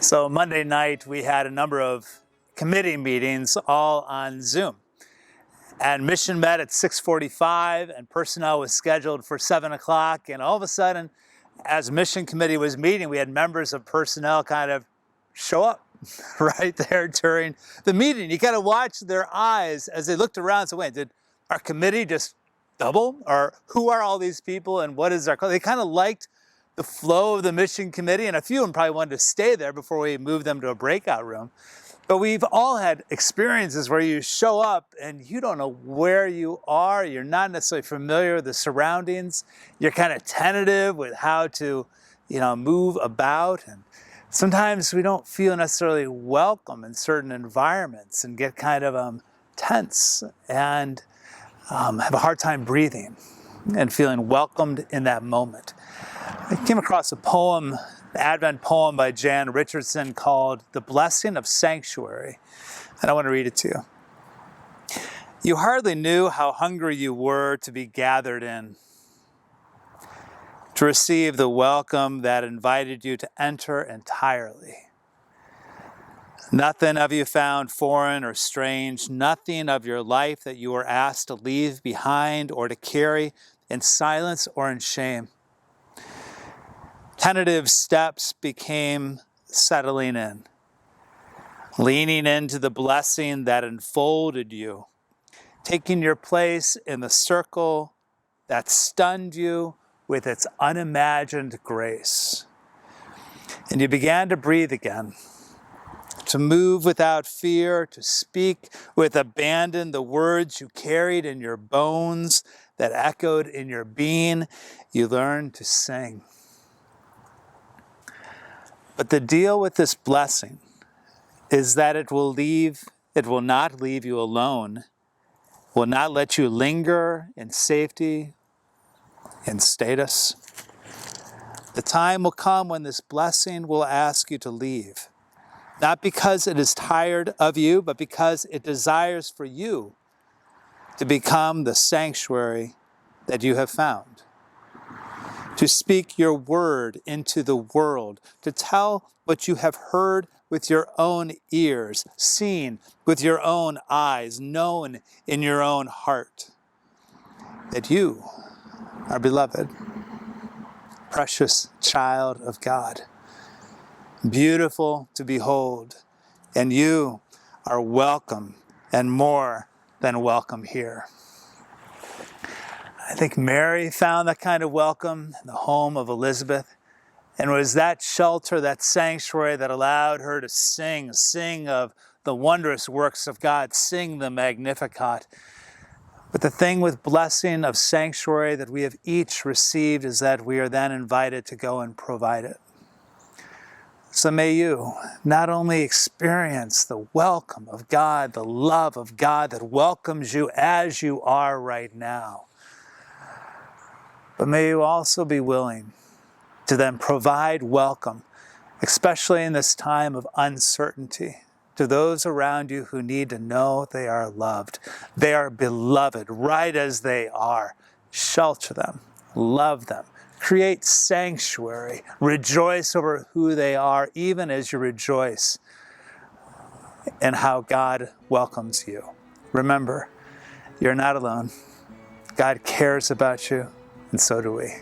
So Monday night, we had a number of committee meetings all on Zoom. And mission met at 6:45 and personnel was scheduled for 7 o'clock. And all of a sudden, as mission committee was meeting, we had members of personnel kind of show up right there during the meeting. You kind of watched their eyes as they looked around and said, wait, did our committee just double? Or who are all these people and what is our, they kind of liked the flow of the mission committee, and a few of them probably wanted to stay there before we moved them to a breakout room. But we've all had experiences where you show up and you don't know where you are. You're not necessarily familiar with the surroundings. You're kind of tentative with how to, move about. And sometimes we don't feel necessarily welcome in certain environments and get kind of tense and have a hard time breathing and feeling welcomed in that moment. I came across a poem, an Advent poem by Jan Richardson called The Blessing of Sanctuary, and I want to read it to you. You hardly knew how hungry you were to be gathered in, to receive the welcome that invited you to enter entirely. Nothing of you found foreign or strange, nothing of your life that you were asked to leave behind or to carry in silence or in shame. Tentative steps became settling in, leaning into the blessing that enfolded you, taking your place in the circle that stunned you with its unimagined grace. And you began to breathe again, to move without fear, to speak with abandon the words you carried in your bones that echoed in your being. You learned to sing. But the deal with this blessing is that it will not leave you alone, will not let you linger in safety, in status. The time will come when this blessing will ask you to leave, not because it is tired of you, but because it desires for you to become the sanctuary that you have found. To speak your word into the world, to tell what you have heard with your own ears, seen with your own eyes, known in your own heart, that you are beloved, precious child of God, beautiful to behold, and you are welcome and more than welcome here. I think Mary found that kind of welcome in the home of Elizabeth. And it was that shelter, that sanctuary that allowed her to sing of the wondrous works of God, sing the Magnificat. But the thing with blessing of sanctuary that we have each received is that we are then invited to go and provide it. So may you not only experience the welcome of God, the love of God that welcomes you as you are right now, but may you also be willing to then provide welcome, especially in this time of uncertainty, to those around you who need to know they are loved. They are beloved right as they are. Shelter them, love them, create sanctuary, rejoice over who they are, even as you rejoice in how God welcomes you. Remember, you're not alone. God cares about you. And so do we.